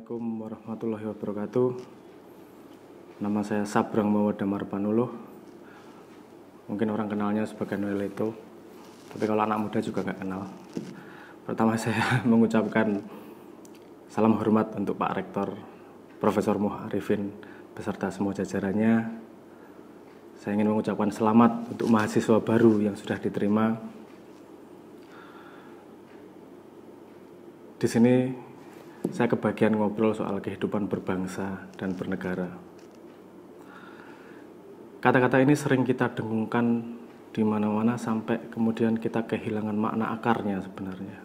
Assalamualaikum warahmatullahi wabarakatuh. Nama saya Sabrang Mawadamar Panuluh. Mungkin orang kenalnya sebagai Noel itu, tapi kalau anak muda juga nggak kenal. Pertama saya mengucapkan salam hormat untuk Pak Rektor Profesor Muh Arifin beserta semua jajarannya. Saya ingin mengucapkan selamat untuk mahasiswa baru yang sudah diterima. Di sini saya kebagian ngobrol soal kehidupan berbangsa dan bernegara. Kata-kata ini sering kita dengungkan di mana-mana sampai kemudian kita kehilangan makna akarnya sebenarnya.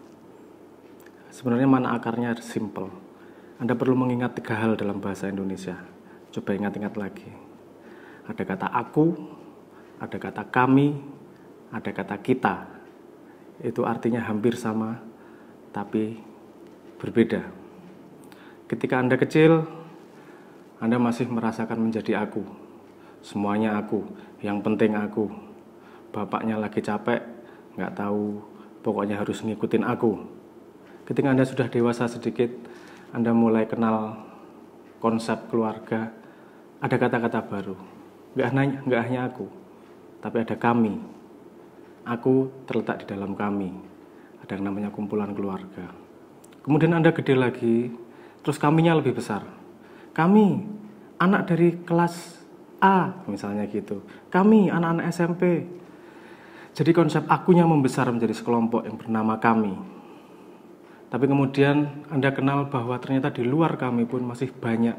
Sebenarnya makna akarnya simple. Anda perlu mengingat 3 hal dalam bahasa Indonesia. Coba ingat-ingat lagi. Ada kata aku, ada kata kami, ada kata kita. Itu artinya hampir sama, tapi berbeda. Ketika Anda kecil, Anda masih merasakan menjadi aku. Semuanya aku, yang penting aku. Bapaknya lagi capek, nggak tahu, pokoknya harus ngikutin aku. Ketika Anda sudah dewasa sedikit, Anda mulai kenal konsep keluarga, ada kata-kata baru. Nggak hanya aku, tapi ada kami. Aku terletak di dalam kami. Ada yang namanya kumpulan keluarga. Kemudian Anda gede lagi, terus kaminya lebih besar. Kami, anak dari kelas A, misalnya gitu. Kami, anak-anak SMP. Jadi konsep akunya membesar menjadi sekelompok yang bernama kami. Tapi kemudian Anda kenal bahwa ternyata di luar kami pun masih banyak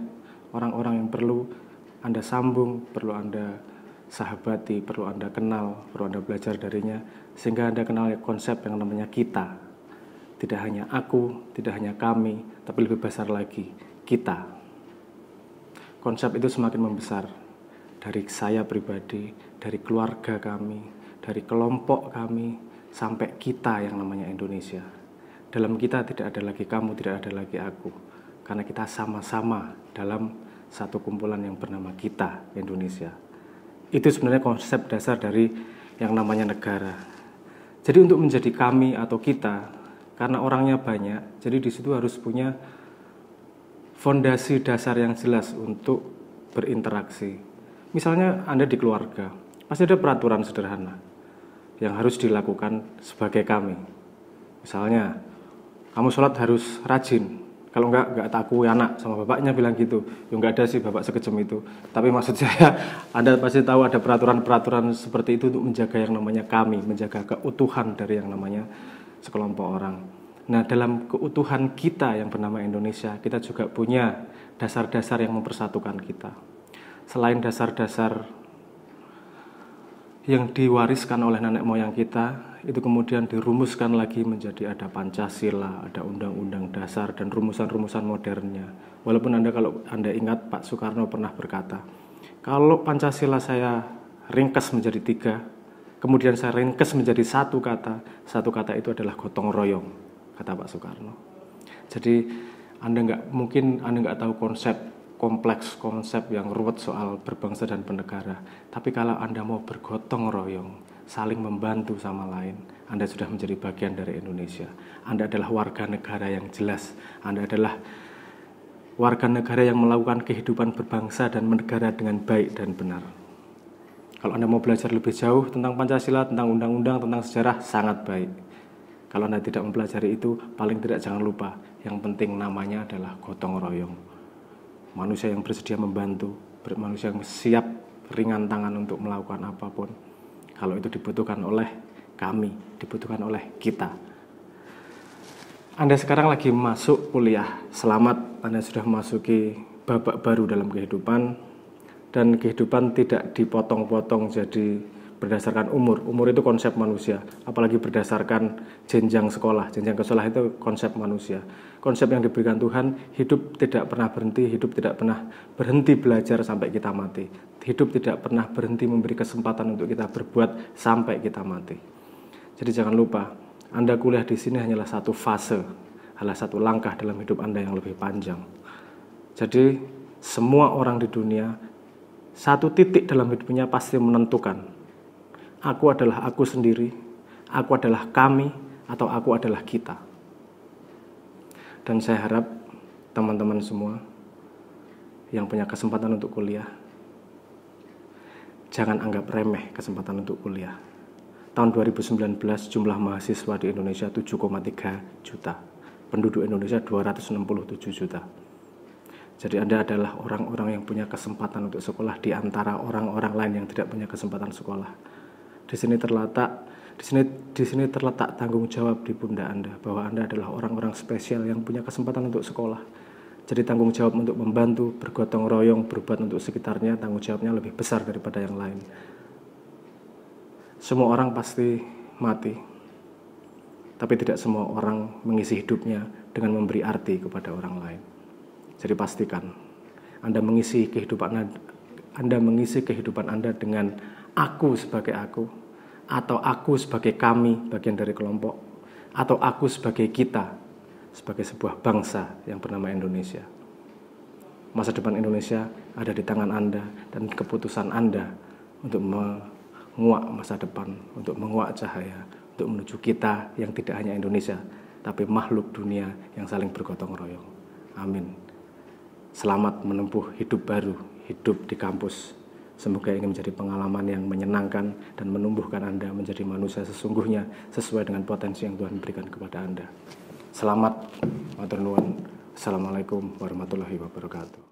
orang-orang yang perlu Anda sambung, perlu Anda sahabati, perlu Anda kenal, perlu Anda belajar darinya. Sehingga Anda kenal konsep yang namanya kita. Tidak hanya aku, tidak hanya kami, tapi lebih besar lagi, kita. Konsep itu semakin membesar dari saya pribadi, dari keluarga kami, dari kelompok kami, sampai kita yang namanya Indonesia. Dalam kita tidak ada lagi kamu, tidak ada lagi aku. Karena kita sama-sama dalam satu kumpulan yang bernama kita, Indonesia. Itu sebenarnya konsep dasar dari yang namanya negara. Jadi untuk menjadi kami atau kita, karena orangnya banyak, jadi di situ harus punya fondasi dasar yang jelas untuk berinteraksi. Misalnya Anda di keluarga, pasti ada peraturan sederhana yang harus dilakukan sebagai kami. Misalnya, kamu sholat harus rajin. Kalau enggak takut anak, sama bapaknya bilang gitu. Ya enggak ada sih bapak sekejam itu. Tapi maksud saya, Anda pasti tahu ada peraturan-peraturan seperti itu untuk menjaga yang namanya kami, menjaga keutuhan dari yang namanya sekelompok orang. Nah, dalam keutuhan kita yang bernama Indonesia, kita juga punya dasar-dasar yang mempersatukan kita. Selain dasar-dasar yang diwariskan oleh nenek moyang kita, itu kemudian dirumuskan lagi menjadi ada Pancasila, ada Undang-Undang Dasar, dan rumusan-rumusan modernnya. Walaupun kalau Anda ingat, Pak Soekarno pernah berkata, kalau Pancasila saya ringkas menjadi 3, kemudian saya ringkas menjadi satu kata itu adalah gotong royong, kata Pak Soekarno. Jadi Anda nggak tahu kompleks konsep yang ruwet soal berbangsa dan bernegara. Tapi kalau Anda mau bergotong royong, saling membantu sama lain, Anda sudah menjadi bagian dari Indonesia. Anda adalah warga negara yang jelas. Anda adalah warga negara yang melakukan kehidupan berbangsa dan bernegara dengan baik dan benar. Kalau Anda mau belajar lebih jauh tentang Pancasila, tentang undang-undang, tentang sejarah, sangat baik. Kalau Anda tidak mempelajari itu, paling tidak jangan lupa, yang penting namanya adalah gotong royong. Manusia yang bersedia membantu, manusia yang siap ringan tangan untuk melakukan apapun. Kalau itu dibutuhkan oleh kami, dibutuhkan oleh kita. Anda sekarang lagi masuk kuliah, selamat, Anda sudah memasuki babak baru dalam kehidupan. Dan kehidupan tidak dipotong-potong jadi berdasarkan umur. Umur itu konsep manusia, apalagi berdasarkan jenjang sekolah. Jenjang ke sekolah itu konsep manusia. Konsep yang diberikan Tuhan, hidup tidak pernah berhenti, hidup tidak pernah berhenti belajar sampai kita mati. Hidup tidak pernah berhenti memberi kesempatan untuk kita berbuat sampai kita mati. Jadi jangan lupa, Anda kuliah di sini hanyalah satu fase, adalah satu langkah dalam hidup Anda yang lebih panjang. Jadi semua orang di dunia, satu titik dalam hidupnya pasti menentukan. Aku adalah aku sendiri, aku adalah kami, atau aku adalah kita. Dan saya harap teman-teman semua yang punya kesempatan untuk kuliah, jangan anggap remeh kesempatan untuk kuliah. Tahun 2019 jumlah mahasiswa di Indonesia 7,3 juta. Penduduk Indonesia 267 juta. Jadi Anda adalah orang-orang yang punya kesempatan untuk sekolah di antara orang-orang lain yang tidak punya kesempatan sekolah. Di sini terletak tanggung jawab di pundak Anda bahwa Anda adalah orang-orang spesial yang punya kesempatan untuk sekolah. Jadi tanggung jawab untuk membantu, bergotong royong, berbuat untuk sekitarnya, tanggung jawabnya lebih besar daripada yang lain. Semua orang pasti mati, tapi tidak semua orang mengisi hidupnya dengan memberi arti kepada orang lain. Jadi pastikan Anda mengisi kehidupan Anda dengan aku sebagai aku, atau aku sebagai kami, bagian dari kelompok, atau aku sebagai kita, sebagai sebuah bangsa yang bernama Indonesia. Masa depan Indonesia ada di tangan Anda, dan keputusan Anda untuk menguak masa depan, untuk menguak cahaya, untuk menuju kita yang tidak hanya Indonesia, tapi makhluk dunia yang saling bergotong royong. Amin. Selamat menempuh hidup baru, hidup di kampus. Semoga ini menjadi pengalaman yang menyenangkan dan menumbuhkan Anda menjadi manusia sesungguhnya sesuai dengan potensi yang Tuhan berikan kepada Anda. Selamat, matur nuwun. Assalamualaikum warahmatullahi wabarakatuh.